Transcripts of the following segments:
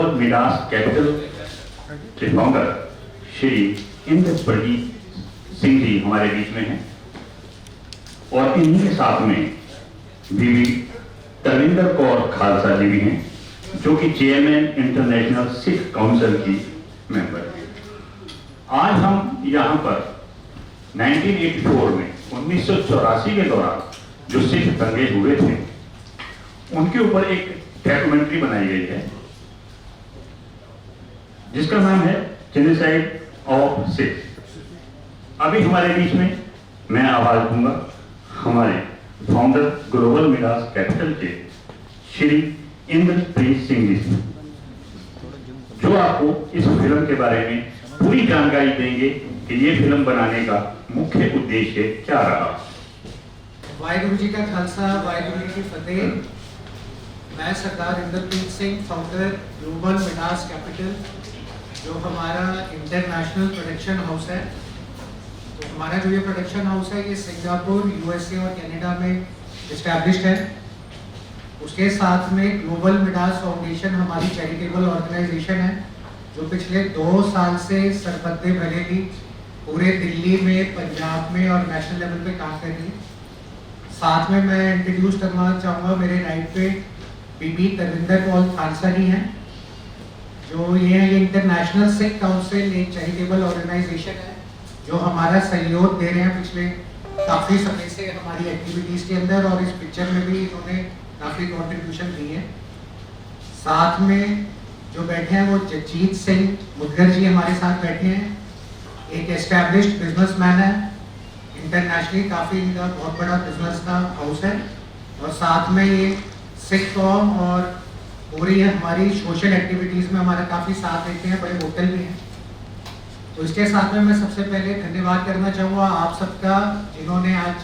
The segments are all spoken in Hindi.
ग्लोबल मिडास कैपिटल के फाउंडर श्री इंद्रप्रदीप सिंह जी हमारे बीच में हैं और इन्हीं के साथ में बीबी तरविंदर कौर खालसा जी भी हैं जो कि चेयरमैन इंटरनेशनल सिख काउंसिल की मेंबर हैं। आज हम यहाँ पर 1984 में 1984 के दौरान जो सिख दंगे हुए थे उनके ऊपर एक डॉक्यूमेंट्री बनाई गई है जिसका नाम है जेनोसाइड ऑफ सिख। अभी हमारे बीच में मैं आवाज दूंगा हमारे फाउंडर ग्लोबल मिडास कैपिटल के श्री इंद्रप्रीत सिंह जी से, जो आपको इस फिल्म के बारे में पूरी जानकारी देंगे कि ये फिल्म बनाने का मुख्य उद्देश्य क्या रहा। वाहिगुरु जी का खालसा, वाहिगुरु जी की फतेह। मैं Sardar Inderpreet Singh, founder Global Midas Capital, जो हमारा इंटरनेशनल प्रोडक्शन हाउस है। तो हमारा जो ये प्रोडक्शन हाउस है ये सिंगापुर, यूएसए और कनाडा में इस्टेब्लिश्ड है। उसके साथ में ग्लोबल मिडास फाउंडेशन हमारी चैरिटेबल ऑर्गेनाइजेशन है जो पिछले 2 साल से सरबत्ते भले भी पूरे दिल्ली में, पंजाब में और नेशनल लेवल पे काम कर रही है। साथ में मैं इंट्रोड्यूस करना चाहूँगा, मेरे राइट पे बीबी तरविंदर कौर खालसा जी हैं, जो ये इंटरनेशनल सिख काउंसिल एक चैरिटेबल ऑर्गेनाइजेशन है जो हमारा सहयोग दे रहे हैं पिछले काफ़ी समय से हमारी एक्टिविटीज़ के अंदर, और इस पिक्चर में भी इन्होंने काफ़ी कॉन्ट्रीब्यूशन दी है। साथ में जो बैठे हैं वो जगजीत सिंह मुदगर जी हमारे साथ बैठे हैं, एक एस्टैब्लिश्ड बिजनेसमैन है, इंटरनेशनली काफ़ी इनका बहुत बड़ा बिजनेस का हाउस है, और साथ में ये सिख कौम और पूरी हमारी सोशल एक्टिविटीज़ में हमारा काफ़ी साथ देते हैं, बड़े वोकल भी हैं। तो इसके साथ में मैं सबसे पहले धन्यवाद करना चाहूँगा आप सबका, जिन्होंने आज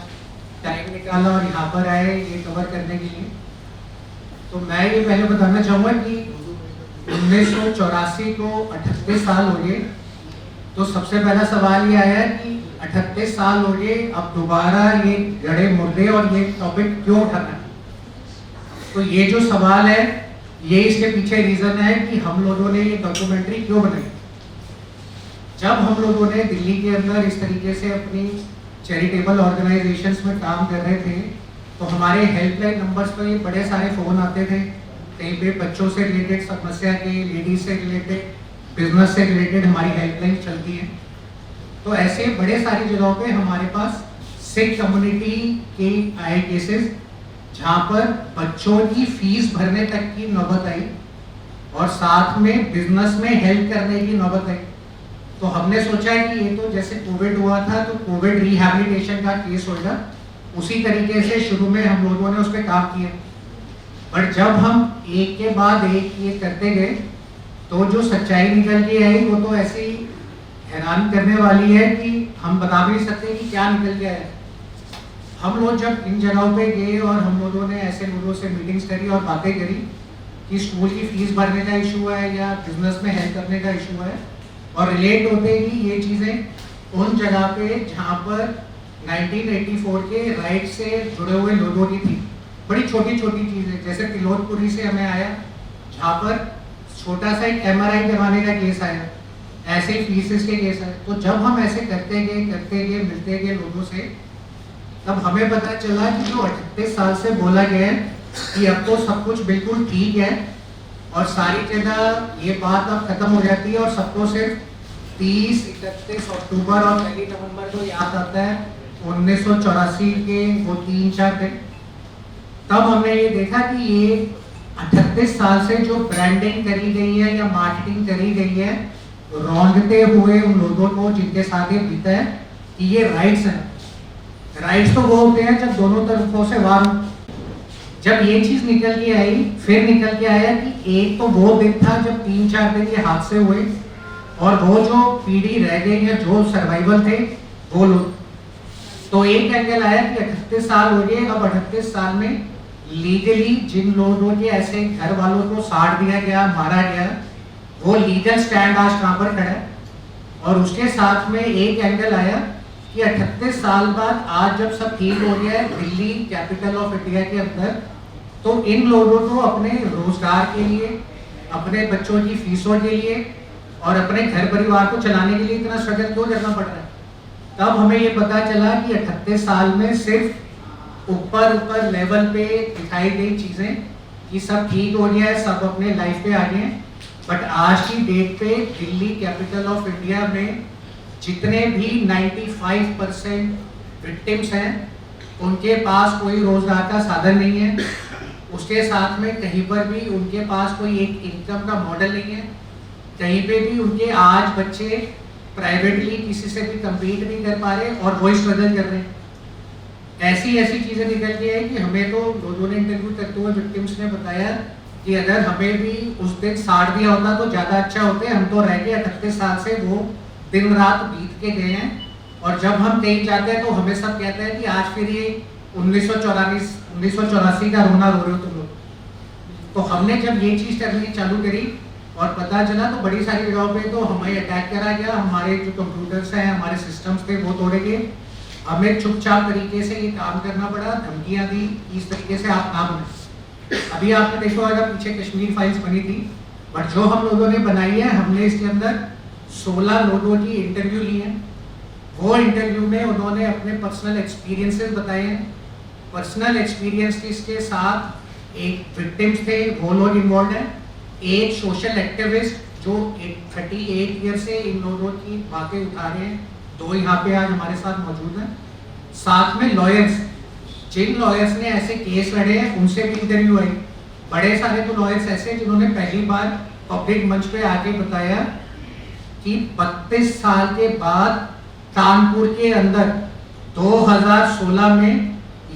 टाइम निकाला और यहाँ पर आए ये कवर करने के लिए। तो मैं ये पहले बताना चाहूँगा कि 1984 को 38 साल हो गए। तो सबसे पहला सवाल ये आया कि 38 साल हो गए, अब दोबारा ये गड़े मुर्दे और ये टॉपिक क्यों उठाना। तो ये जो सवाल है ये इसके पीछे रीजन है कि हम लोगों ने ये डॉक्यूमेंट्री क्यों बनाई। जब हम लोगों ने दिल्ली के अंदर इस तरीके से अपनी चैरिटेबल ऑर्गेनाइजेशंस में काम कर रहे थे तो हमारे हेल्पलाइन नंबर्स पर ये बड़े सारे फ़ोन आते थे, कहीं पे बच्चों से रिलेटेड समस्या के, लेडीज से रिलेटेड, बिजनेस से रिलेटेड हमारी हेल्पलाइन चलती है। तो ऐसे बड़े सारी जगहों पे हमारे पास सिख कम्युनिटी के आए केसेस जहाँ पर बच्चों की फीस भरने तक की नौबत आई और साथ में बिजनेस में हेल्प करने की नौबत आई। तो हमने सोचा है कि ये तो जैसे कोविड हुआ था तो कोविड रिहैबिलिटेशन का केस होगा, उसी तरीके से शुरू में हम लोगों ने उस पर काम किया। बट जब हम एक के बाद एक ये करते गए तो जो सच्चाई निकल के आई वो तो ऐसी हैरान करने वाली है कि हम बता भी नहीं सकते कि क्या निकल के आया। हम लोग जब इन जगहों पे गए और हम लोगों ने ऐसे लोगों से मीटिंग्स करी और बातें करी कि स्कूल की फीस भरने का इशू है या बिजनेस में हेल्प करने का इशू है, और रिलेट होते ही ये चीज़ें उन जगह पे जहाँ पर 1984 के राइट से जुड़े हुए लोगों की थी। बड़ी छोटी छोटी चीज़ें, जैसे तिलोकपुरी से हमें आया जहाँ पर छोटा सा एक MRI करवाने का केस आया, ऐसे फीसेस के केस आए। तो जब हम ऐसे करते गए मिलते गए लोगों से, तब हमें पता चला कि जो 38 साल से बोला गया है कि अब तो सब कुछ बिल्कुल ठीक है और सारी जगह ये बात अब खत्म हो जाती है और सबको सिर्फ 30, 31 अक्टूबर और 1 नवंबर को याद आता है 1984 के वो 3-4 दिन। तब हमने ये देखा कि ये 38 साल से जो ब्रांडिंग करी गई है या मार्केटिंग करी गई है रौंदते हुए उन लोगों को जिनके साथ ये बीता है कि ये राइट्स हैं। राइट्स तो वो होते हैं जब दोनों तरफों से वार। जब ये चीज निकल के आई, फिर निकल के आया कि एक तो वो दिन था जब 3-4 दिन ये हादसे हुए और वो जो पीढ़ी रह गई है, जो सर्वाइवल थे वो लोग। तो एक एंगल आया कि 38 साल हो गए, अब 38 साल में लीगली जिन लोगों के ऐसे घर वालों को साड़ दिया गया, मारा गया, वो लीगल स्टैंड आज कहाँ पर खड़ा है। और उसके साथ में एक एंगल आया कि 38 साल बाद आज जब सब ठीक हो गया है दिल्ली कैपिटल ऑफ इंडिया के अंदर, तो इन लोगों को अपने रोजगार के लिए, अपने बच्चों की फीसों के लिए और अपने घर परिवार को चलाने के लिए इतना स्ट्रगल क्यों करना पड़ रहा है। तब हमें ये पता चला कि 38 साल में सिर्फ ऊपर लेवल पे दिखाई गई चीज़ें कि सब ठीक हो गया है, सब अपने लाइफ पे आ गए हैं, बट आज की डेट पे दिल्ली कैपिटल ऑफ इंडिया में जितने भी 95% विक्टिम्स हैं उनके पास कोई रोजगार का साधन नहीं है, उसके साथ में कहीं पर भी उनके पास कोई एक इनकम का मॉडल नहीं है, कहीं पे भी उनके आज बच्चे प्राइवेटली किसी से भी कम्पीट नहीं कर पा रहे और वही स्ट्रगल कर रहे हैं। ऐसी चीज़ें निकल के है कि हमें तो लोगों ने इंटरव्यू करते हुए विक्टिम्स ने बताया कि अगर हमें भी उस दिन साड़ दिया होता तो ज़्यादा अच्छा होते, हम तो रह गए 38 साल से वो दिन रात बीत के गए हैं, और जब हम कहीं जाते हैं तो हमें सब कहते हैं कि आज फिर ये 1984 का रोना रो रहे हो तुम लोग। तो हमने जब ये चीज़ करनी चालू करी और पता चला तो बड़ी सारी जगहों पे तो हमें अटैक करा गया, हमारे जो कंप्यूटर्स हैं, हमारे सिस्टम्स थे वो तोड़े गए, हमें चुपचाप तरीके से ये काम करना पड़ा, धमकियाँ दी इस तरीके से आप ना बने। अभी आपने देखा होगा पीछे कश्मीर फाइल्स बनी थी, बट जो हम लोगों ने बनाई है हमने इसके अंदर 16 लोगों की इंटरव्यू ली है। वो इंटरव्यू में उन्होंने अपने पर्सनल एक्सपीरियंसेस बताए हैं। पर्सनल एक्सपीरियंस के साथ एक विक्टिम्स थे वो लोग इन्वॉल्व हैं, एक सोशल एक्टिविस्ट जो 38 ईयर से इन लोगों की बातें उठा रहे हैं, 2 यहाँ पे आज हमारे साथ मौजूद हैं, साथ में लॉयर्स, जिन लॉयर्स ने ऐसे केस लड़े हैं उनसे भी इंटरव्यू आई। बड़े सारे तो लॉयर्स ऐसे जिन्होंने पहली बार पब्लिक मंच पे आके बताया कि 32 साल के बाद कानपुर के अंदर 2016 में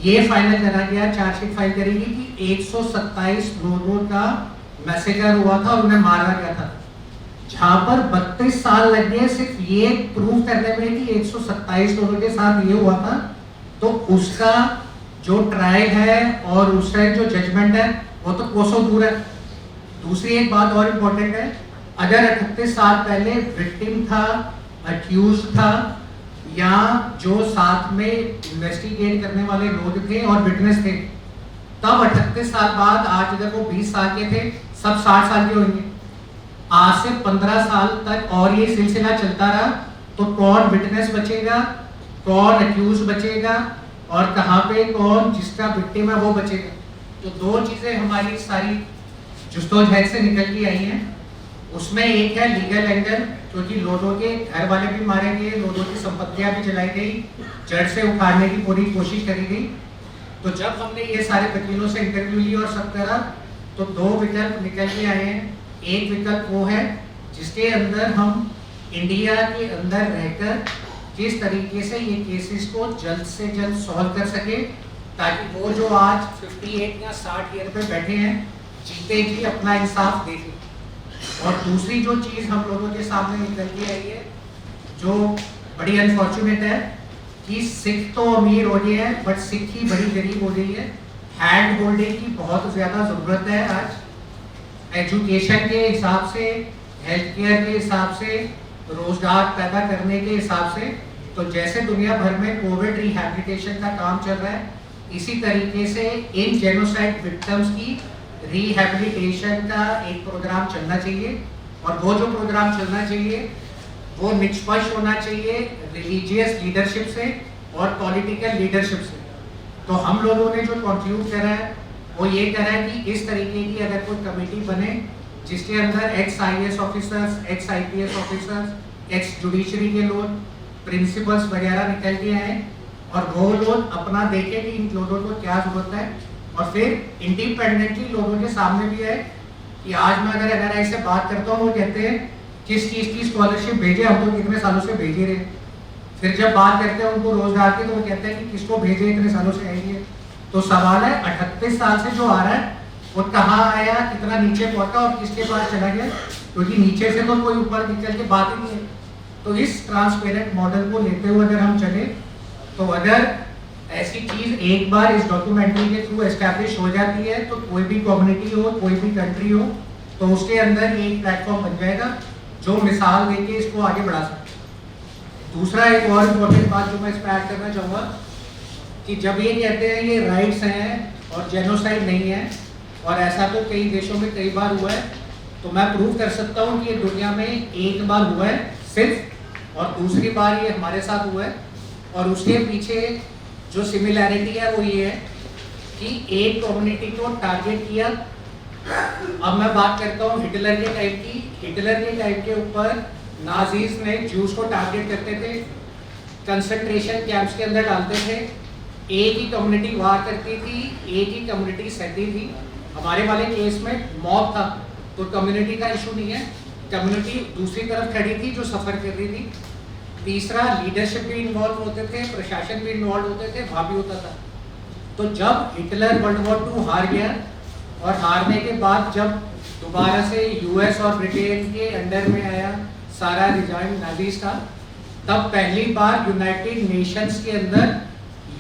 ये फाइनल करा गया, चार्जशीट फाइल करेगी कि 127 लोगों का मैसेकर हुआ था और उन्हें मारा गया था, जहां पर 32 साल लग गए सिर्फ ये प्रूव करने में कि 127 लोगों के साथ ये हुआ था। तो उसका जो ट्रायल है और उसका जो जजमेंट है वो तो कोसों दूर है। दूसरी एक बात और इम्पोर्टेंट है, अगर 38 साल पहले विक्टिम था, अक्यूज था, या जो साथ में इन्वेस्टिगेट करने वाले लोग थे और विटनेस थे, तब 38 साल बाद आज अगर वो 20 साल के थे, सब 60 साल के होंगे। आज से 15 साल तक और ये सिलसिला चलता रहा तो कौन विटनेस बचेगा, कौन अक्यूज बचेगा, और कहाँ पे कौन जिसका विक्टिम है वो बचेगा। तो 2 चीज़ें हमारी सारी जुस्तोजहद से निकल के आई हैं। उसमें एक है लीगल एंगल, क्योंकि लोगों के घर वाले भी मारे गए, लोगों की संपत्तियां भी जलाई गई, जड़ से उखाड़ने की पूरी कोशिश करी गई। तो जब हमने ये सारे वकीलों से इंटरव्यू ली और सब करा तो 2 विकल्प निकल के आए हैं। एक विकल्प वो है जिसके अंदर हम इंडिया के अंदर रहकर किस तरीके से ये केसेस को जल्द से जल्द सॉल्व कर सके, ताकि वो जो आज 58 या 60 ईयर पे बैठे हैं जीते जी अपना इंसाफ देखें। और दूसरी जो चीज़ हम लोगों के सामने निकल के आई है, जो बड़ी अनफॉर्चुनेट है, कि सिख तो अमीर हो गए हैं बट सिख ही बड़ी गरीब हो गई है। हैंड होल्डिंग की बहुत ज़्यादा ज़रूरत है आज, एजुकेशन के हिसाब से, हेल्थ केयर के हिसाब से, रोजगार पैदा करने के हिसाब से। तो जैसे दुनिया भर में कोविड रिहैबिलिटेशन का काम चल रहा है, इसी तरीके से इन जेनोसाइड विक्टिम्स की रिहैबिलिटेशन का एक प्रोग्राम चलना चाहिए। और वो जो प्रोग्राम चलना चाहिए वो निष्पक्ष होना चाहिए, रिलीजियस लीडरशिप से और पॉलिटिकल लीडरशिप से। तो हम लोगों ने जो कंट्रीब्यूट करा है वो ये करा है कि इस तरीके की अगर कोई कमेटी बने जिसके अंदर x IAS officers, x IPS officers, x judiciary के लोग, प्रिंसिपल्स वगैरह निकल के आए और वो लोग अपना देखें कि इन लोगों को क्या जरूरत है, और फिर इंडिपेंडेंटली लोगों के सामने भी है कि आज मैं अगर NRI से बात करता हूँ वो कहते हैं किस चीज़ की स्कॉलरशिप भेजे, हम तो कितने सालों से भेजे रहे। फिर जब बात करते हैं उनको रोजगार की तो वो कहते हैं कि किसको भेजे, इतने सालों से आएंगे। तो सवाल है 38 साल से जो आ रहा है वो कहाँ आया, कितना नीचे पहुंचा और किसके पास चला गया, क्योंकि नीचे से तो कोई ऊपर निकल के बात ही नहीं है। तो इस ट्रांसपेरेंट मॉडल को लेते हुए अगर हम चले तो अगर ऐसी चीज़ एक बार इस डॉक्यूमेंट्री के थ्रू एस्टैब्लिश हो जाती है तो कोई भी कम्युनिटी हो, कोई भी कंट्री हो, तो उसके अंदर एक प्लेटफॉर्म बन जाएगा जो मिसाल देके इसको आगे बढ़ा सकते। दूसरा एक और इम्पोर्टेंट बात जो मैं इस पर ऐड करना चाहूँगा कि जब ये कहते हैं ये राइट्स हैं और जेनोसाइड नहीं है, और ऐसा तो कई देशों में कई बार हुआ है, तो मैं प्रूव कर सकता हूँ कि ये दुनिया में एक बार हुआ है सिर्फ, और दूसरी बार ये हमारे साथ हुआ है। और उसके पीछे जो सिमिलैरिटी है वो ये है कि एक कम्युनिटी को टारगेट किया। अब मैं बात करता हूँ हिटलर के टाइम की। हिटलर के टाइम के ऊपर नाजीज ने ज्यूज को टारगेट करते थे, कंसंट्रेशन कैंप्स के अंदर डालते थे। एक ही कम्युनिटी वार करती थी, एक ही कम्युनिटी सहती थी। हमारे वाले केस में मॉब था, तो कम्युनिटी का इशू नहीं है, कम्युनिटी दूसरी तरफ खड़ी थी जो सफ़र कर रही थी। तीसरा, लीडरशिप भी इन्वॉल्व होते थे, प्रशासन भी इन्वॉल्व होते थे, वहाँ भी होता था। तो जब हिटलर वर्ल्ड वॉर 2 हार गया, और हारने के बाद जब दोबारा से यूएस और ब्रिटेन के अंडर में आया सारा रिजाइम नाजीज का, तब पहली बार यूनाइटेड नेशंस के अंदर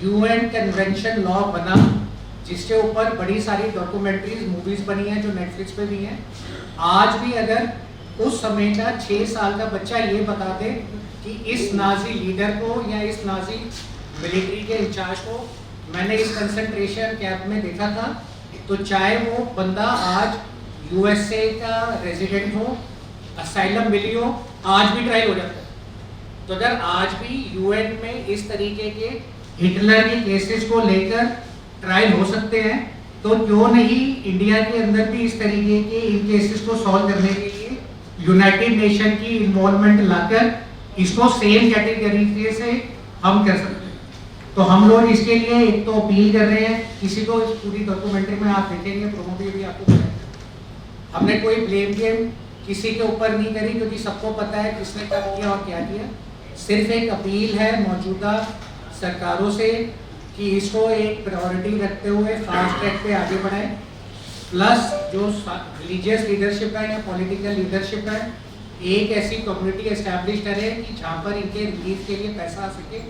यूएन कन्वेंशन लॉ बना, जिसके ऊपर बड़ी सारी डॉक्यूमेंट्रीज मूवीज बनी हैं जो नेटफ्लिक्स पे भी हैं। आज भी अगर उस समय का 6 साल का बच्चा ये बता दे कि इस नाजी लीडर को या इस नाजी मिलिट्री के इंचार्ज को मैंने इस कंसंट्रेशन कैंप में देखा था, तो चाहे वो बंदा आज यूएसए का रेजिडेंट हो, असाइलम मिली हो, आज भी ट्रायल हो जाता है। तो अगर आज भी यूएन में इस तरीके के हिटलर के केसेस को लेकर ट्रायल हो सकते हैं, तो क्यों नहीं इंडिया के अंदर भी इस तरीके के इन केसेस को सॉल्व करने के लिए यूनाइटेड नेशन की इन्वॉल्वमेंट लाकर इसको सेम कैटेगरी से हम कर सकते हैं। तो हम लोग इसके लिए एक तो अपील कर रहे हैं, किसी को इस पूरी डॉक्यूमेंट्री में आप देखेंगे, प्रोमो भी आपको बताएंगे। हमने कोई ब्लेम गेम किसी के ऊपर नहीं करी, क्योंकि सबको पता है किसने क्या किया और क्या किया। सिर्फ एक अपील है मौजूदा सरकारों से कि इसको एक प्रायोरिटी रखते हुए फास्ट ट्रैक पे आगे बढ़ाएं। प्लस जो रिलीजियस लीडरशिप है या पॉलिटिकल लीडरशिप है, एक ऐसी कम्युनिटी एस्टैब्लिश करें कि जहाँ पर इनके रिलीफ के लिए पैसा आ सके।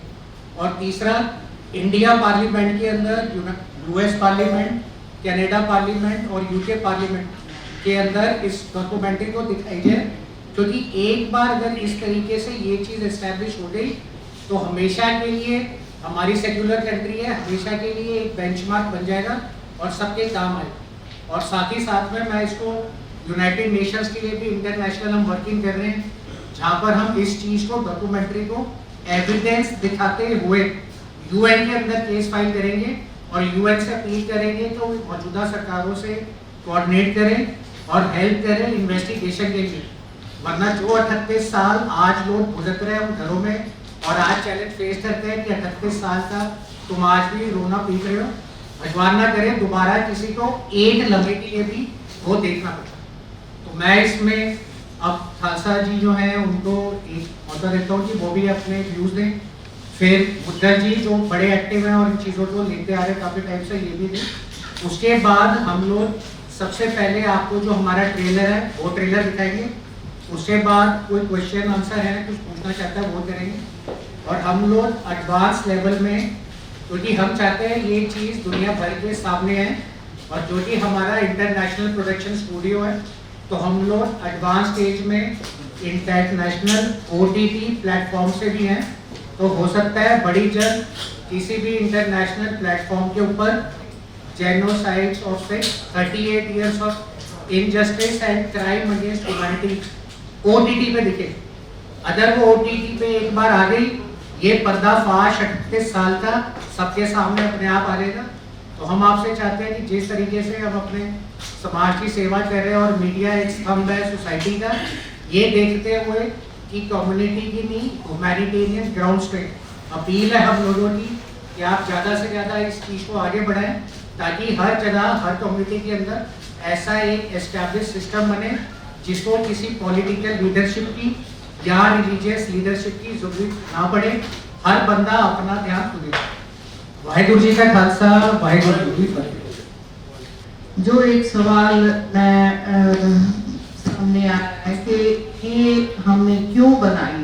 और तीसरा, इंडिया पार्लियामेंट के अंदर, यूएस पार्लियामेंट, कनाडा पार्लियामेंट और यूके पार्लियामेंट के अंदर इस डॉक्यूमेंट्री को दिखाई जाए, क्योंकि एक बार अगर इस तरीके से ये चीज़ एस्टैब्लिश हो गई तो हमेशा के लिए, हमारी सेक्युलर कंट्री है, हमेशा के लिए एक बेंचमार्क बन जाएगा और सबके काम आएगा। और साथ ही साथ में मैं इसको यूनाइटेड नेशंस के लिए भी इंटरनेशनल हम वर्किंग कर रहे हैं, जहाँ पर हम इस चीज़ को, डॉक्यूमेंट्री को एविडेंस दिखाते हुए यूएन के अंदर केस फाइल करेंगे और यूएन से अपील करेंगे तो मौजूदा सरकारों से कोऑर्डिनेट करें और हेल्प करें इन्वेस्टिगेशन के लिए। वरना जो 38 साल आज लोग भुगत रहे हैं घरों में और आज चैलेंज फेस करते हैं कि 38 साल का तुम आज भी रोना पीट रहे हो, भगवान ना करे दोबारा किसी को एक लम्हे के लिए भी वो देखना पड़ता। तो मैं इसमें अब खालसा जी जो हैं उनको एक मौका देता हूँ कि वो भी अपने व्यूज़ दें। फिर मुद्दर जी जो बड़े एक्टिव हैं और इन चीज़ों को लेते आ रहे हैं काफ़ी टाइम से, ये भी दें। उसके बाद हम लोग सबसे पहले आपको जो हमारा ट्रेलर है वो ट्रेलर दिखाएंगे। उसके बाद कोई क्वेश्चन आंसर है, कुछ पूछना चाहता है वो करेंगे। और हम लोग एडवांस लेवल में, क्योंकि हम चाहते हैं ये चीज़ दुनिया भर के सामने है, और जो कि हमारा इंटरनेशनल प्रोडक्शन स्टूडियो है, तो हम लोग एडवांस स्टेज में इंटरनेशनल OTT प्लेटफॉर्म से भी हैं। तो हो सकता है बड़ी जल्द किसी भी इंटरनेशनल प्लेटफॉर्म के ऊपर genocides of 38 years of injustice and crime against humanity OTT पे दिखे। अगर वो OTT पे एक बार आ गई, ये पर्दाफाश 38 साल का सबके सामने अपने आप आ जाएगा। तो हम आपसे चाहते हैं कि जिस तरीके से हम अपने समाज की सेवा कर रहे हैं और मीडिया एक स्तंभ है सोसाइटी का, ये देखते हुए कि कम्युनिटी की नहीं, ह्यूमैनिटेरियन ग्राउंड्स पे अपील है हम लोगों की कि आप ज़्यादा से ज़्यादा इस चीज़ को आगे बढ़ाएं, ताकि हर जगह, हर कम्युनिटी के अंदर ऐसा एक एस्टैब्लिश सिस्टम बने जिसको किसी पॉलिटिकल लीडरशिप की या रिलीजियस लीडरशिप की जरूरत ना पड़े। हर बंदा अपना ध्यान खुद रखे। वाहिगुरु जी का खालसा, वाहिगुरु जी की फतेह। जो एक सवाल सामने आया है कि ये हमने क्यों बनाई,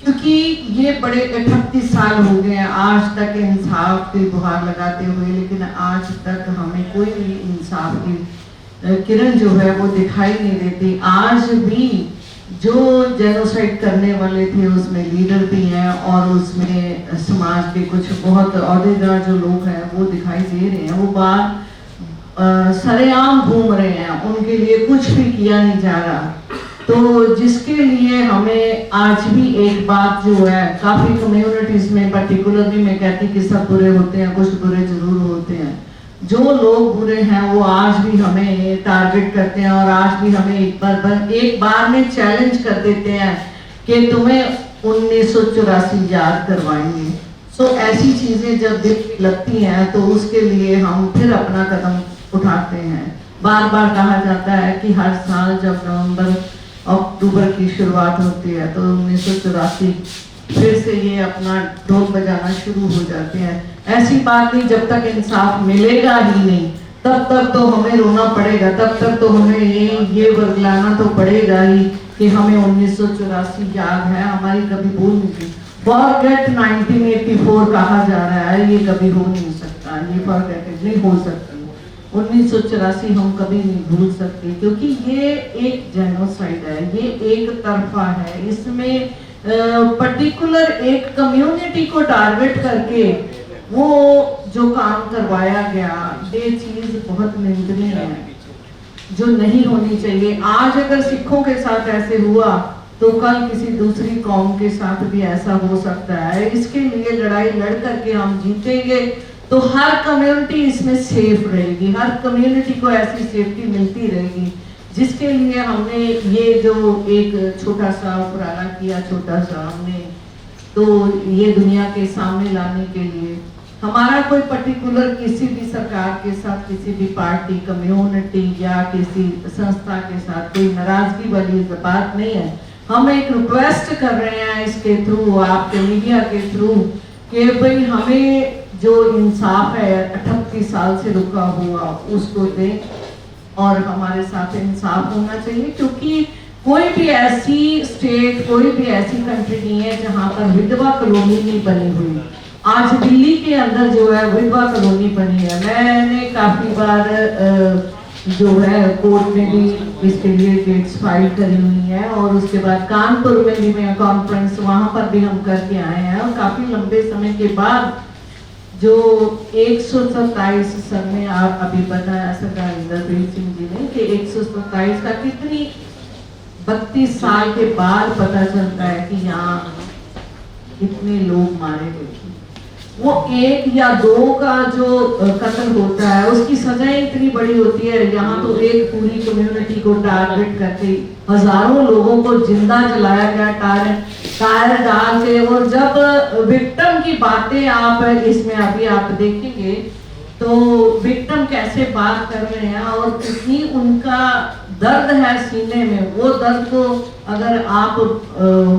क्योंकि ये बड़े 38 साल हो गए हैं आज तक इंसाफ की गुहार लगाते हुए, लेकिन आज तक हमें कोई भी इंसाफ की किरण जो है वो दिखाई नहीं देती। आज भी जो जेनोसाइड करने वाले थे उसमें लीडर भी हैं और उसमें समाज के कुछ बहुत औहदेदार जो लोग हैं वो दिखाई दे रहे हैं। वो बात सरेआम घूम रहे हैं, उनके लिए कुछ भी किया नहीं जा रहा। तो जिसके लिए हमें आज भी एक बात जो है, काफी कम्युनिटीज में पर्टिकुलरली मैं कहती कि सब बुरे होते हैं, कुछ बुरे जरूर होते हैं। जो लोग बुरे हैं वो आज भी हमें टारगेट करते हैं और आज भी हमें एक बार में चैलेंज कर देते हैं कि तुम्हें 1984 याद करवाएंगे। सो ऐसी चीजें जब दिल लगती हैं तो उसके लिए हम फिर अपना कदम उठाते हैं। बार बार कहा जाता है कि हर साल जब नवंबर अक्टूबर की शुरुआत होती है तो 1984 फिर से ये अपना ढोल बजाना शुरू हो जाते हैं। ऐसी बात नहीं, जब तक इंसाफ मिलेगा ही नहीं तब तक तो हमें रोना पड़ेगा, तब तक तो हमें ये वर्गलाना तो पड़ेगा ही कि हमें 1984 याद है, हमारी कभी भूल नहीं। फॉरगेट 1984 कहा जा रहा है, ये कभी हो नहीं सकता, ये फॉरगेट नहीं हो सकती। 1984 हम कभी नहीं भूल सकते क्योंकि ये एक जेनोसाइड है, ये एक तरफा है। इसमें पर्टिकुलर एक कम्युनिटी को टारगेट करके वो जो काम करवाया गया, ये चीज बहुत निंदनीय है, जो नहीं होनी चाहिए। आज अगर सिखों के साथ ऐसे हुआ तो कल किसी दूसरी कौम के साथ भी ऐसा हो सकता है। इसके लिए लड़ाई लड़ करके हम जीतेंगे तो हर कम्युनिटी इसमें सेफ रहेगी, हर कम्युनिटी को ऐसी सेफ्टी मिलती रहेगी, जिसके लिए हमने ये जो एक छोटा सा उपराला किया, छोटा सा हमने तो ये दुनिया के सामने लाने के लिए हमारा कोई पर्टिकुलर किसी भी सरकार के साथ, किसी भी पार्टी, कम्युनिटी या किसी संस्था के साथ कोई नाराजगी वाली बात नहीं है। हम एक रिक्वेस्ट कर रहे हैं इसके थ्रू, आपके मीडिया के थ्रू, कि भाई हमें जो इंसाफ है 38 साल से रुका हुआ उसको दें और हमारे साथ इंसाफ होना चाहिए। क्योंकि कोई भी ऐसी स्टेट, कोई भी ऐसी कंट्री नहीं है जहां पर विधवा कॉलोनी नहीं बनी हुई। आज दिल्ली के अंदर जो है विधवा कॉलोनी बनी है। मैंने काफी बार जो है कोर्ट में भी इसके लिए केस फाइल करी हुई है और उसके बाद कानपुर में भी मैं कॉन्फ्रेंस वहां पर भी हम करके आए हैं। और काफी लंबे समय के बाद जो 127 सर ने आप अभी बताया सरदार इंद्रप्रीत सिंह जी ने कि 127 का कितनी 32 साल के बाद पता चलता है कि यहाँ कितने लोग मारे गए थे। वो एक या दो का जो कत्ल होता है उसकी सजाएं इतनी बड़ी होती है, यहाँ तो एक पूरी कम्युनिटी को टारगेट करके हजारों लोगों को जिंदा जलाया गया टायर डाल के। और जब विक्टिम की बातें आप इसमें अभी आप देखेंगे तो विक्टिम कैसे बात कर रहे हैं और कितनी उनका दर्द है सीने में। वो दर्द को अगर आप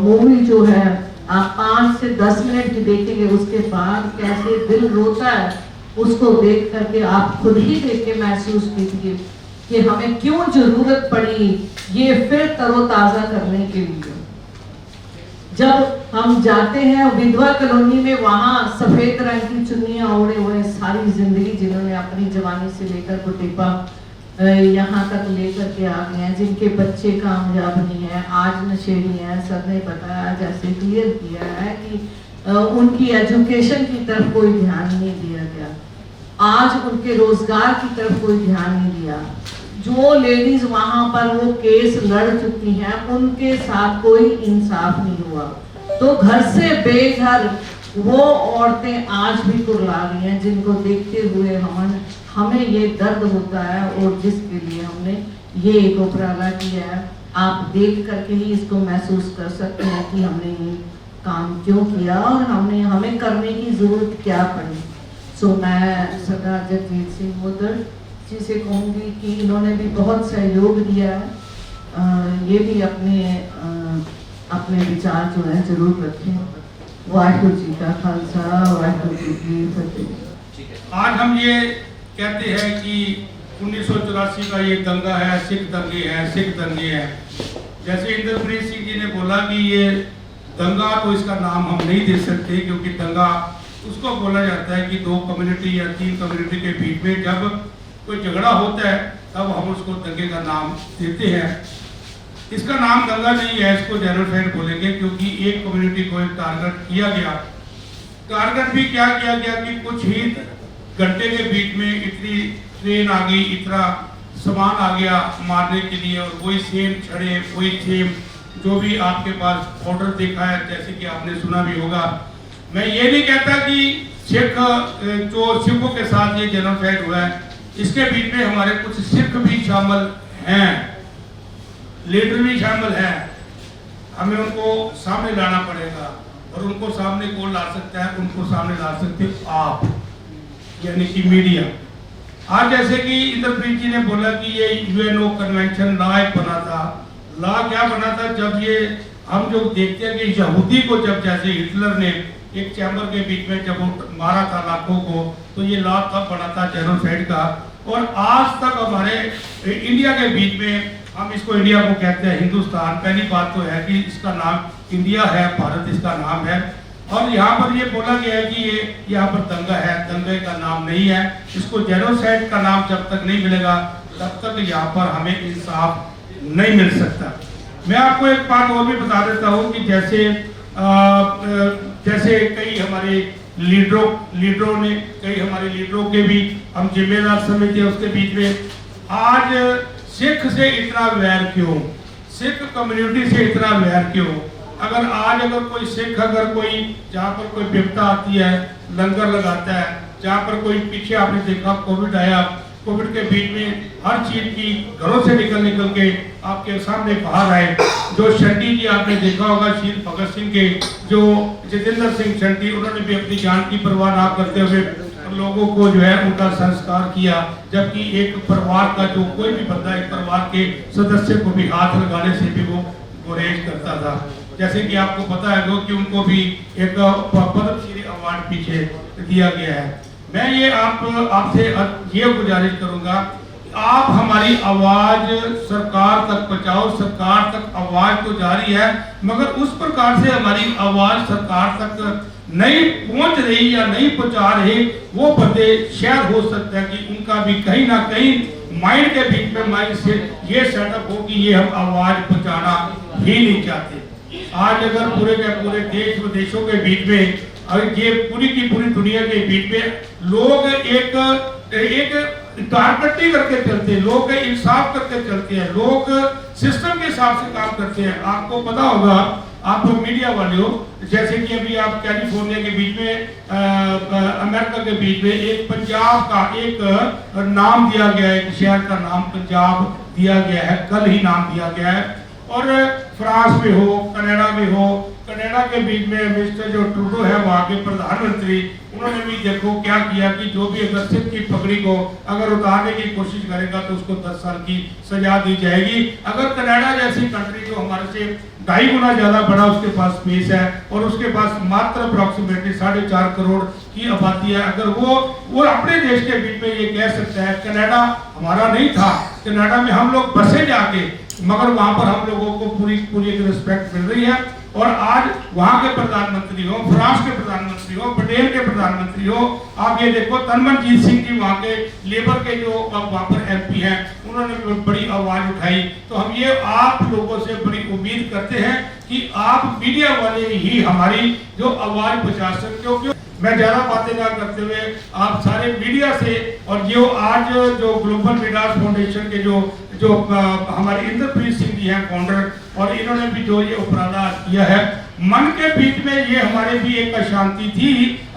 मूवी जो है आप 5 से 10 मिनट की देखेंगे उसके बाद कैसे दिल रोता है, उसको देख करके आप खुद ही देख के महसूस कीजिए कि हमें क्यों जरूरत पड़ी ये फिर तरोताजा करने के लिए। जब हम जाते हैं विधवा कॉलोनी में, वहां सफेद रंग की चुन्नियां ओढ़े हुए सारी जिंदगी जिन्होंने अपनी जवानी से लेकर बुढ़ापा यहाँ तक लेकर के आ गए हैं, जिनके बच्चे कामयाब नहीं है, आज नशेड़ी हैं। सर ने बताया, जैसे क्लियर किया है कि उनकी एजुकेशन की तरफ कोई ध्यान नहीं दिया गया, आज उनके रोजगार की तरफ कोई ध्यान नहीं दिया। जो लेडीज वहां पर वो केस लड़ चुकी हैं उनके साथ कोई इंसाफ नहीं हुआ। तो घर से बेघर वो औरतें आज भी कुर्ला रही हैं, जिनको देखते हुए हमें ये दर्द होता है और जिसके लिए हमने ये एक उपराला किया है। आप देख करके ही इसको महसूस कर सकते हैं कि हमने ये काम क्यों किया और हमें करने की जरूरत क्या पड़ी। सो मैं सरदार जगजीत सिंह मुद्दर जी से कहूँगी कि इन्होंने भी बहुत सहयोग दिया है, ये भी अपने विचार जो है जरूर रखें। वाहिगुरू जी का खालसा, वाहिगुरू जी की फतेह। आज हम ये कहते हैं कि 1984 का ये दंगा है, सिख दंगे हैं। जैसे इंद्रप्रीत सिंह जी ने बोला कि ये दंगा, तो इसका नाम हम नहीं दे सकते क्योंकि दंगा उसको बोला जाता है कि 2 कम्युनिटी या 3 कम्युनिटी के बीच में जब कोई झगड़ा होता है तब हम उसको दंगे का नाम देते हैं। इसका नाम दंगा नहीं है, इसको जेनोसाइड बोलेंगे क्योंकि एक कम्युनिटी को एक टारगेट किया गया। टारगेट भी क्या किया गया कि कुछ ही घंटे के बीच में इतनी ट्रेन आ गई, इतना सामान आ गया मारने के लिए, और वही सेम छड़े, वही सेम जो भी आपके पास ऑर्डर देखा है, जैसे कि आपने सुना भी होगा। मैं ये नहीं कहता कि सिख जो सिखों के साथ ये जेनोसाइड हुआ है, इसके बीच में हमारे कुछ सिख भी शामिल हैं, लीडर भी शामिल हैं। हमें उनको सामने लाना पड़ेगा, और उनको सामने कौन ला सकता है? उनको सामने ला सकते आप, यानी कि मीडिया। आज जैसे कि इंद्रप्रीत जी ने बोला कि ये यूएनओ कन्वेंशन लॉ एक बना था। लॉ क्या बना था? जब ये हम जो देखते हैं कि यहूदी को जब जैसे हिटलर ने एक चैम्बर के बीच में जब वो मारा था लाखों को, तो ये लॉ तब बना था जेनोसाइड का। और आज तक हमारे इंडिया के बीच में, हम इसको इंडिया को कहते हैं हिंदुस्तान। पहली बात तो है कि इसका नाम इंडिया है, भारत इसका नाम है। और यहाँ पर ये बोला गया है कि ये यहाँ पर दंगा है, दंगे का नाम नहीं है। इसको जेनोसाइड का नाम जब तक नहीं मिलेगा तब तक यहाँ पर हमें इंसाफ नहीं मिल सकता। मैं आपको एक बात और भी बता देता हूँ कि जैसे कई हमारे लीडरों ने, कई हमारे लीडरों के भी हम जिम्मेदार समझते हैं, उसके बीच में आज सिख से इतना वैर क्यों? सिख कम्युनिटी से इतना वैर क्यों? अगर कोई सिख, अगर कोई जहाँ पर कोई विपदा आती है, लंगर लगाता है, जहाँ पर कोई पीछे आपने देखा कोविड आया, कोविड के बीच में हर चीज की घरों से निकल के आपके सामने बाहर आए। जो शंटी जी आपने देखा होगा, शहीद भगत सिंह के जो जितेंद्र सिंह शंटी, उन्होंने भी अपनी जान की परवाह ना करते हुए लोगों को जो है उनका संस्कार किया। जबकि एक परिवार का जो कोई भी बंदा एक परिवार के सदस्य को भी हाथ लगाने से भी वो गुरेज करता था। जैसे कि आपको पता है कि उनको भी एक पद्मश्री अवार्ड पीछे दिया गया है। मैं ये आपसे ये गुजारिश करूंगा, आप हमारी आवाज सरकार तक पहुंचाओ। सरकार तक आवाज तो जारी है, मगर उस प्रकार से हमारी आवाज सरकार तक नहीं पहुंच रही या नहीं पहुंचा रहे वो बंदे शायद हो सकता है कि उनका भी कहीं ना कहीं माइंड के बीच में माइंड से ये सेटअप हो कि ये हम आवाज पहुंचाना ही नहीं चाहते। आज अगर पूरे के पूरे देश विदेशों के बीच में, और ये पूरी की पूरी दुनिया के बीच में लोग एक टारगेटिंग करके चलते हैं, लोग इंसाफ करके चलते हैं, लोग सिस्टम के हिसाब से काम करते हैं। आपको पता होगा, आप मीडिया वाले हो, जैसे कि अभी आप कैलिफोर्निया के बीच में, अमेरिका के बीच में एक पंजाब का एक नाम दिया गया है, एक शहर का नाम पंजाब दिया गया है, कल ही नाम दिया गया है। और फ्रांस में हो, कनाडा में हो, कनाडा के बीच में मिस्टर जो ट्रूडो है वहाँ के प्रधानमंत्री, उन्होंने भी देखो क्या किया कि जो भी अगर सिख की पगड़ी को अगर उतारने की कोशिश करेगा तो उसको 10 साल की सजा दी जाएगी। अगर कनाडा जैसी कंट्री जो हमारे से 2.5 गुना ज्यादा बड़ा उसके पास स्पेस है और उसके पास मात्र अप्रोक्सीमेटली 4.5 करोड़ की आबादी है, अगर वो अपने देश के बीच में ये कह सकता है कनाडा हमारा नहीं था, कनाडा में हम लोग बसे जाके, मगर वहां पर हम लोगों को पूरी एक रिस्पेक्ट मिल रही है। और आज वहां के प्रधानमंत्री हो, फ्रांस के प्रधानमंत्री हो, ब्रिटेन के प्रधानमंत्री हो, आप ये देखो तनमनजीत सिंह जी वहां के लेबर के जो वहां पर एमपी हैं, उन्होंने बड़ी आवाज उठाई। तो हम ये आप लोगों से बड़ी उम्मीद करते हैं कि आप मीडिया वाले ही हमारी जो आवाज पहुंचा सकते हो। मैं ज्यादा बातें ना करते हुए आप सारे मीडिया से, और जो आज जो ग्लोबल लीडर्स फाउंडेशन के जो हमारे इंद्रप्रीत सिंह जी हैं फाउंडर, और इन्होंने भी जो ये उपराधा किया है, मन के बीच में ये हमारे भी एक अशांति थी।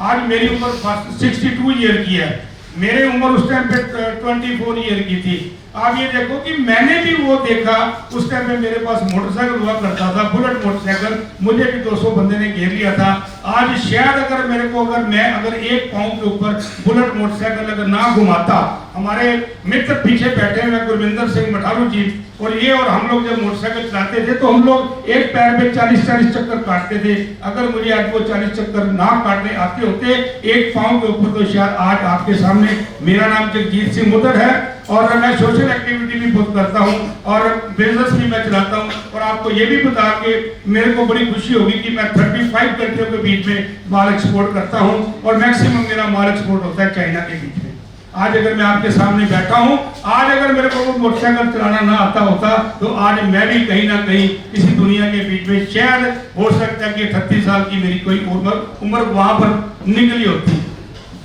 आज मेरी उम्र 62 ईयर की है, मेरी उम्र उस टाइम पे 24 ईयर की थी। आप ये देखो कि मैंने भी वो देखा, उस टाइम पे मेरे पास मोटरसाइकिल हुआ करता था, बुलेट मोटरसाइकिल, मुझे भी 200 बंदे ने घेर लिया था। आज शायद अगर मेरे को मैं एक पाँव के ऊपर बुलेट मोटरसाइकिल अगर ना घुमाता, हमारे मित्र पीछे बैठे हैं गुरविंदर सिंह मठारू जी और ये, और हम लोग जब मोटरसाइकिल चलाते थे तो हम लोग एक पैर में 40-40 चक्कर काटते थे। अगर मुझे आज वो 40 चक्कर ना काटने आते होते एक पाँव के ऊपर, तो शायद आज आपके सामने मेरा नाम जगजीत सिंह मुद्दर है, और मैं सोशल एक्टिविटी भी बहुत करता हूं और बिजनेस भी मैं चलाता हूं। और आपको ये भी बता के मेरे को बड़ी खुशी होगी कि मैं 35 कंट्रियों के बीच में माल एक्सपोर्ट करता हूं, और मैक्सिमम मेरा माल एक्सपोर्ट होता है चाइना के बीच में। आज अगर मैं आपके सामने बैठा हूं, आज अगर मेरे को मोटरसाइकिल चलाना ना आता होता तो आज मैं भी कहीं ना कहीं इसी दुनिया के बीच में, शायद हो सकता है कि 38 साल की मेरी कोई उम्र वहां पर निकली होती।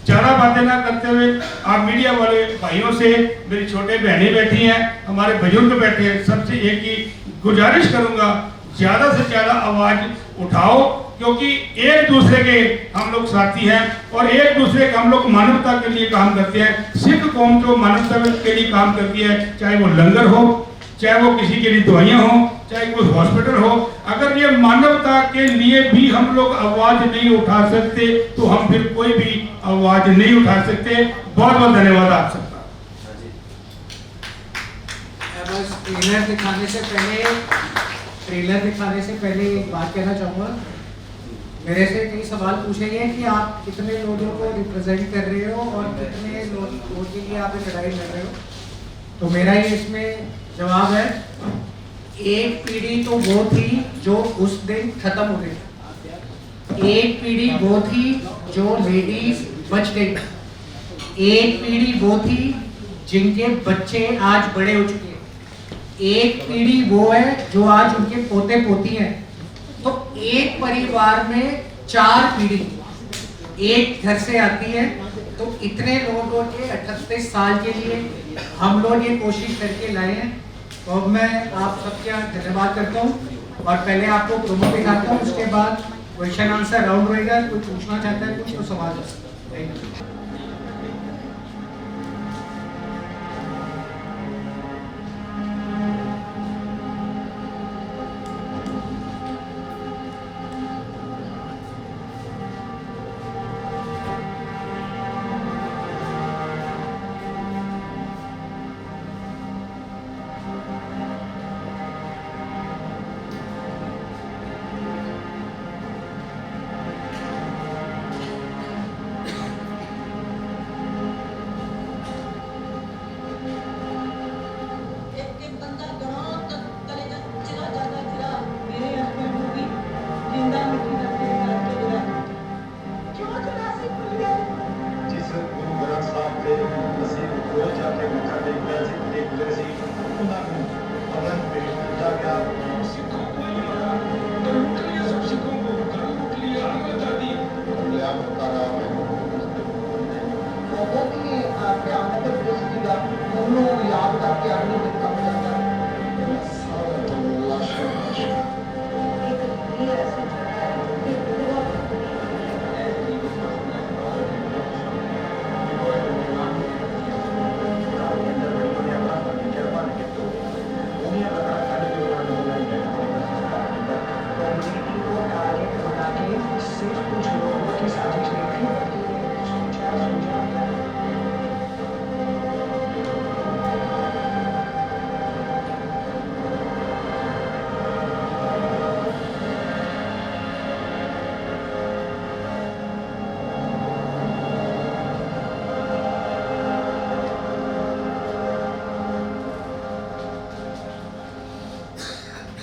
ज़्यादा बातें ना करते हुए आप मीडिया वाले भाइयों से, मेरी छोटे बहनें बैठी हैं, हमारे बुजुर्ग बैठे हैं, सबसे एक ही गुजारिश करूंगा, ज़्यादा से ज़्यादा आवाज़ उठाओ, क्योंकि एक दूसरे के हम लोग साथी हैं और एक दूसरे के हम लोग मानवता के लिए काम करते हैं। सिख कौम जो मानवता के लिए काम करती है, चाहे वो लंगर हो, चाहे वो किसी के लिए दवाइयाँ हो, चाहे कोई हॉस्पिटल हो, अगर ये मानवता के लिए भी हम लोग आवाज नहीं उठा सकते तो हम फिर कोई भी आवाज नहीं उठा सकते। बहुत बहुत धन्यवाद आप सबका। बस ट्रेलर दिखाने से पहले एक बात कहना चाहूँगा। मेरे से कई सवाल पूछे गए कि आप कितने लोगों को रिप्रेजेंट कर रहे हो और कितने लोगों के लिए आप लड़ाई लड़ रहे हो। तो मेरा ये इसमें जवाब है, एक पीढ़ी तो वो थी जो उस दिन खत्म हो गई, एक पीढ़ी वो थी जो लेडीज बच गई, एक पीढ़ी वो थी जिनके बच्चे आज बड़े हो चुके हैं, एक पीढ़ी वो है जो आज उनके पोते पोती हैं। तो एक परिवार में 4 पीढ़ी एक घर से आती है। तो इतने लोगों के 38 साल के लिए हम लोग ये कोशिश करके लाए हैं। तो अब मैं आप सबका धन्यवाद करता हूँ और पहले आपको प्रोमो दिखाता हूँ, उसके बाद क्वेश्चन आंसर राउंड रहेगा। कोई पूछना चाहता है कुछ तो सवाल कर सकते हैं। Thank you.